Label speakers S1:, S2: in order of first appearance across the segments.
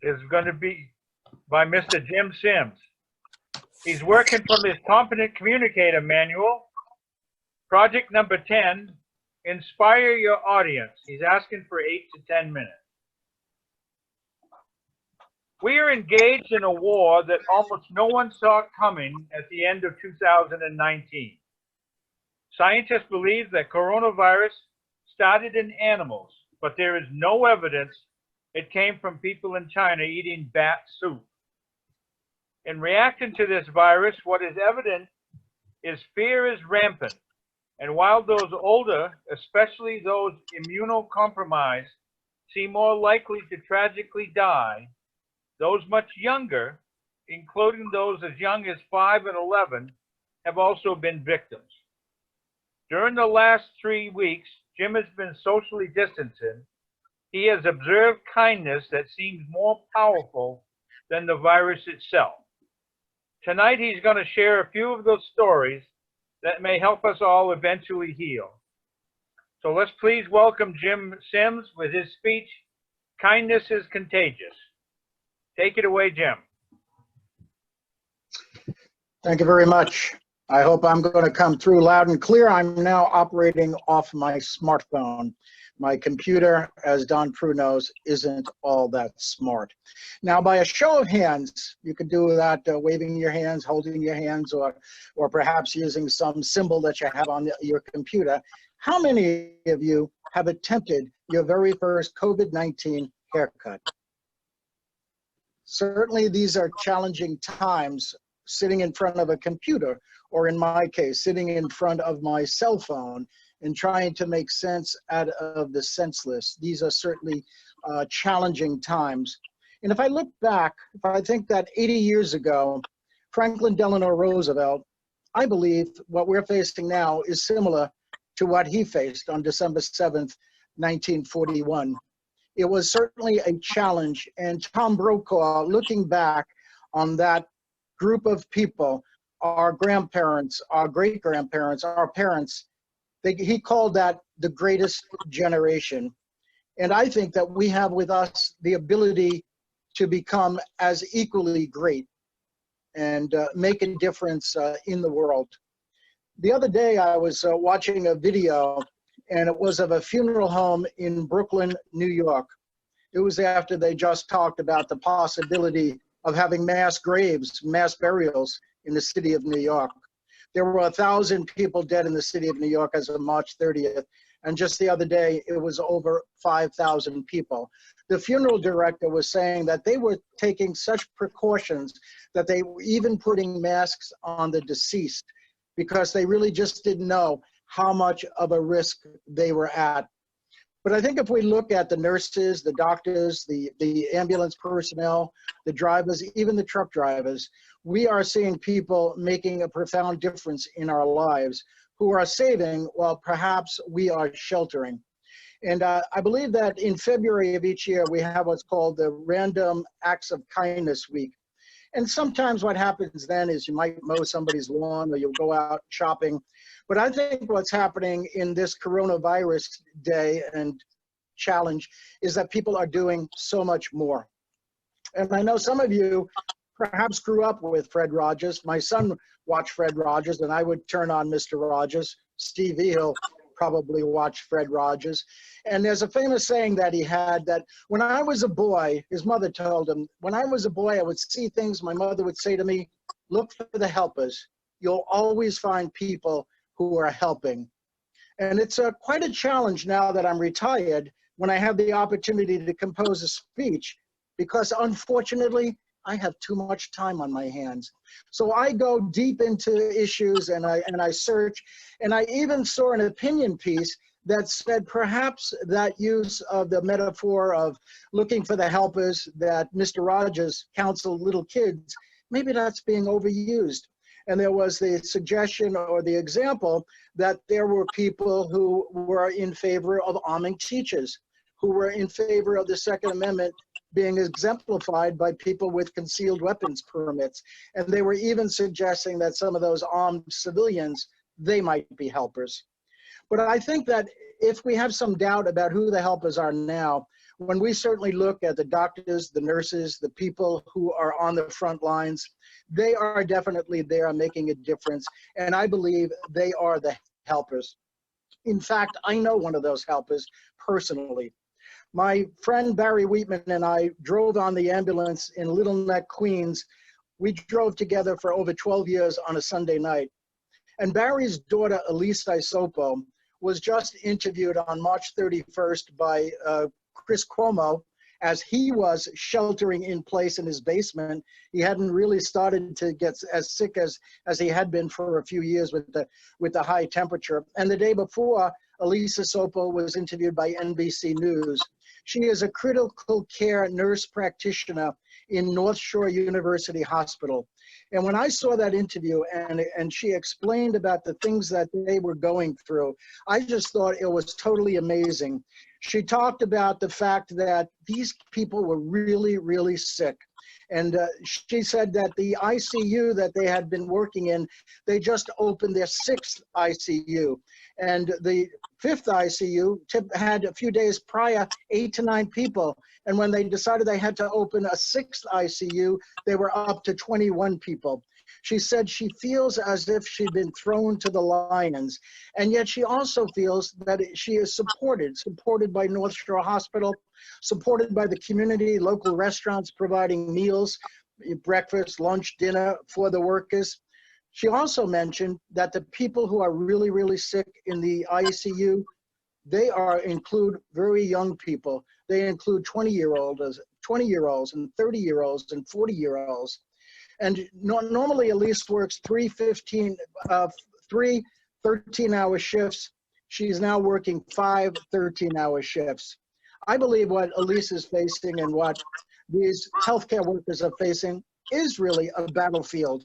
S1: is going to be by Mr. Jim Sims. He's working from his Competent Communicator Manual, project number 10, Inspire Your Audience. He's asking for 8 to 10 minutes. We are engaged in a war that almost no one saw coming at the end of 2019. Scientists believe that coronavirus started in animals, but there is no evidence it came from people in China eating bat soup. In reaction to this virus, what is evident is fear is rampant. And while those older, especially those immunocompromised, seem more likely to tragically die, those much younger, including those as young as 5 and 11, have also been victims. During the last 3 weeks, Jim has been socially distancing. He has observed kindness that seems more powerful than the virus itself. Tonight, he's going to share a few of those stories that may help us all eventually heal. So let's please welcome Jim Sims with his speech, Kindness is Contagious. Take it away, Jim.
S2: Thank you very much. I hope I'm going to come through loud and clear. I'm now operating off my smartphone. My computer, as Don Prue knows, isn't all that smart. Now, by a show of hands, you could do that waving your hands, holding your hands, or perhaps using some symbol that you have on your computer. How many of you have attempted your very first COVID-19 haircut? Certainly, these are challenging times sitting in front of a computer, or in my case, sitting in front of my cell phone and trying to make sense out of the senseless. These are certainly challenging times. And if I look back, if I think that 80 years ago, Franklin Delano Roosevelt, I believe what we're facing now is similar to what he faced on December 7th, 1941. It was certainly a challenge, and Tom Brokaw, looking back on that group of people, our grandparents, our great-grandparents, our parents, he called that the greatest generation. And I think that we have with us the ability to become as equally great and make a difference in the world. The other day I was watching a video, and it was of a funeral home in Brooklyn, New York. It was after they just talked about the possibility of having mass graves, mass burials in the city of New York. There were 1,000 people dead in the city of New York as of March 30th. And just the other day, it was over 5,000 people. The funeral director was saying that they were taking such precautions that they were even putting masks on the deceased because they really just didn't know how much of a risk they were at. But I think if we look at the nurses, the doctors, the ambulance personnel, the drivers, even the truck drivers, we are seeing people making a profound difference in our lives who are saving while perhaps we are sheltering. And I believe that in February of each year, we have what's called the Random Acts of Kindness Week. And sometimes what happens then is you might mow somebody's lawn or you'll go out shopping. But I think what's happening in this coronavirus day and challenge is that people are doing so much more. And I know some of you perhaps grew up with Fred Rogers. My son watched Fred Rogers, and I would turn on Mr. Rogers. Steve Ehill probably watched Fred Rogers. And there's a famous saying that he had that when I was a boy, his mother told him, when I was a boy, I would see things my mother would say to me, look for the helpers. You'll always find people who are helping. And it's quite a challenge now that I'm retired when I have the opportunity to compose a speech, because unfortunately, I have too much time on my hands. So I go deep into issues and I search, and I even saw an opinion piece that said perhaps that use of the metaphor of looking for the helpers that Mr. Rogers counseled little kids, maybe that's being overused. And there was the suggestion or the example that there were people who were in favor of arming teachers, who were in favor of the Second Amendment being exemplified by people with concealed weapons permits. And they were even suggesting that some of those armed civilians, they might be helpers. But I think that if we have some doubt about who the helpers are now, when we certainly look at the doctors, the nurses, the people who are on the front lines, they are definitely there making a difference. And I believe they are the helpers. In fact, I know one of those helpers personally. My friend Barry Wheatman and I drove on the ambulance in Little Neck, Queens. We drove together for over 12 years on a Sunday night. And Barry's daughter, Elise Isopo, was just interviewed on March 31st by Chris Cuomo as he was sheltering in place in his basement. He hadn't really started to get as sick as he had been for a few years with the high temperature. And the day before, Elisa Sopo was interviewed by NBC News. She is a critical care nurse practitioner in North Shore University Hospital. And when I saw that interview and she explained about the things that they were going through, I just thought it was totally amazing. She talked about the fact that these people were really, really sick. And she said that the ICU that they had been working in, they just opened their 6th ICU. And the 5th ICU had a few days prior 8 to 9 people. And when they decided they had to open a 6th ICU, they were up to 21 people. She said she feels as if she'd been thrown to the lions. And yet she also feels that she is supported by North Shore Hospital, supported by the community, local restaurants providing meals, breakfast, lunch, dinner for the workers. She also mentioned that the people who are really, really sick in the ICU, they include very young people. They include 20-year-olds and 30-year-olds and 40-year-olds. And normally Elise works three 13-hour shifts. She's now working 5 13-hour shifts. I believe what Elise is facing and what these healthcare workers are facing is really a battlefield.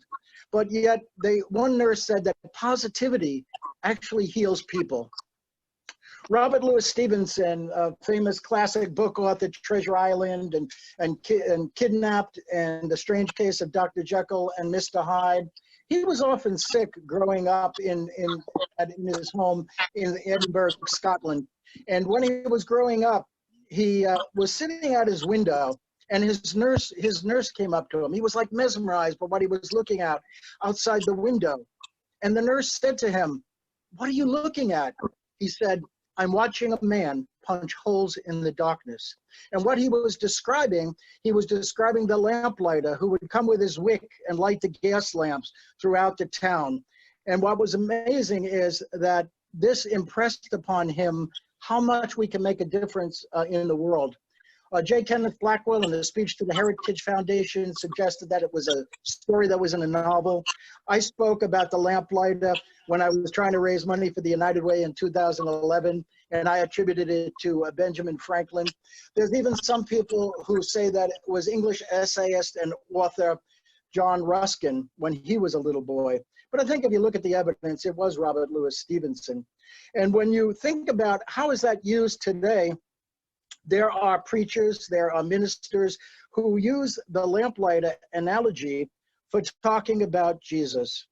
S2: But yet, one nurse said that positivity actually heals people. Robert Louis Stevenson, a famous classic book author, Treasure Island and Kidnapped and The Strange Case of Dr. Jekyll and Mr. Hyde, he was often sick growing up in his home in Edinburgh, Scotland. And when he was growing up, he was sitting at his window, and his nurse came up to him. He was like mesmerized by what he was looking at outside the window. And the nurse said to him, "What are you looking at?" He said, "I'm watching a man punch holes in the darkness." And what he was describing the lamplighter who would come with his wick and light the gas lamps throughout the town. And what was amazing is that this impressed upon him how much we can make a difference in the world. J. Kenneth Blackwell, in a speech to the Heritage Foundation, suggested that it was a story that was in a novel. I spoke about the lamplighter when I was trying to raise money for the United Way in 2011, and I attributed it to Benjamin Franklin. There's even some people who say that it was English essayist and author John Ruskin when he was a little boy. But I think if you look at the evidence, it was Robert Louis Stevenson. And when you think about how is that used today, there are preachers, there are ministers who use the lamplighter analogy for talking about Jesus.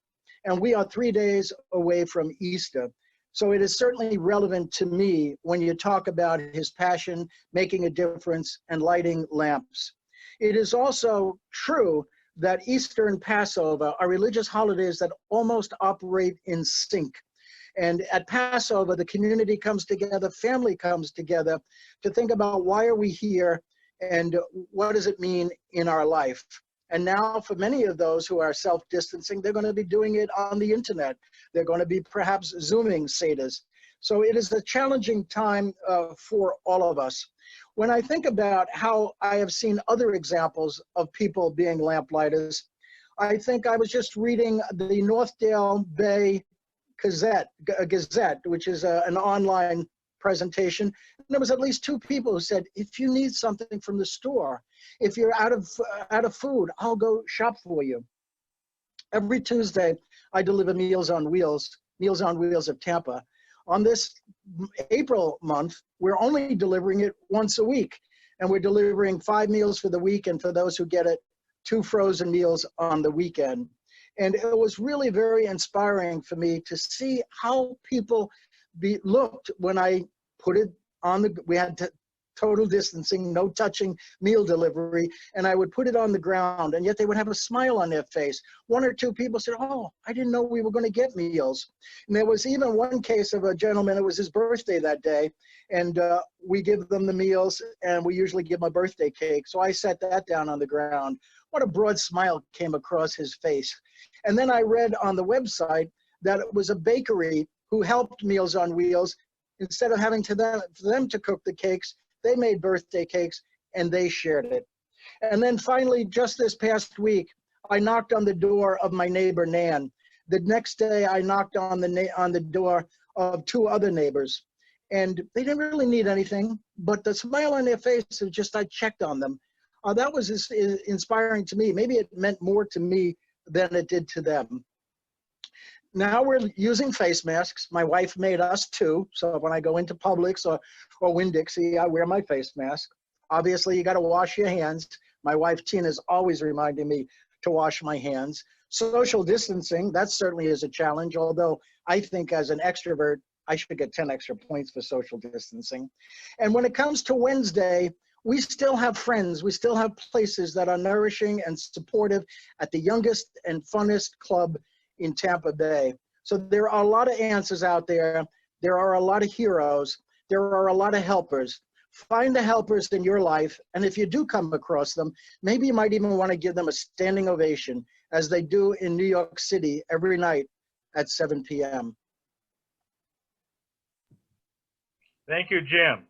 S2: And we are 3 days away from Easter. So it is certainly relevant to me when you talk about his passion, making a difference, and lighting lamps. It is also true that Easter and Passover are religious holidays that almost operate in sync. And at Passover, the community comes together, family comes together to think about why are we here and what does it mean in our life. And now for many of those who are self-distancing, they're going to be doing it on the internet. They're going to be perhaps Zooming Seder's. So it is a challenging time for all of us. When I think about how I have seen other examples of people being lamplighter's, I think I was just reading the Northdale Bay Gazette, which is an online presentation. And there was at least 2 people who said, if you need something from the store, if you're out of food, I'll go shop for you. Every Tuesday, I deliver Meals on Wheels of Tampa. On this April month, we're only delivering it once a week. And we're delivering 5 meals for the week, and for those who get it, 2 frozen meals on the weekend. And it was really very inspiring for me to see how people looked when I put it on we had total distancing, no touching, meal delivery, and I would put it on the ground, and yet they would have a smile on their face. One or two people said, oh, I didn't know we were going to get meals. And there was even one case of a gentleman, it was his birthday that day, and we give them the meals, and we usually give him a birthday cake. So I set that down on the ground. What a broad smile came across his face. And then I read on the website that it was a bakery who helped Meals on Wheels. Instead of having for them to cook the cakes, they made birthday cakes and they shared it. And then finally, just this past week, I knocked on the door of my neighbor, Nan. The next day, I knocked on the door of two other neighbors. And they didn't really need anything, but the smile on their face was just, I checked on them. That was inspiring to me. Maybe it meant more to me than it did to them. Now we're using face masks. My wife made us too. So when I go into Publix or Winn-Dixie, I wear my face mask. Obviously, you got to wash your hands. My wife, Tina, is always reminding me to wash my hands. Social distancing, that certainly is a challenge, although I think as an extrovert, I should get 10 extra points for social distancing. And when it comes to Wednesday, we still have friends. We still have places that are nourishing and supportive at the youngest and funnest club in Tampa Bay. So there are a lot of answers out there. There are a lot of heroes. There are a lot of helpers. Find the helpers in your life. And if you do come across them, maybe you might even want to give them a standing ovation, as they do in New York City every night at 7 p.m.
S1: Thank you, Jim.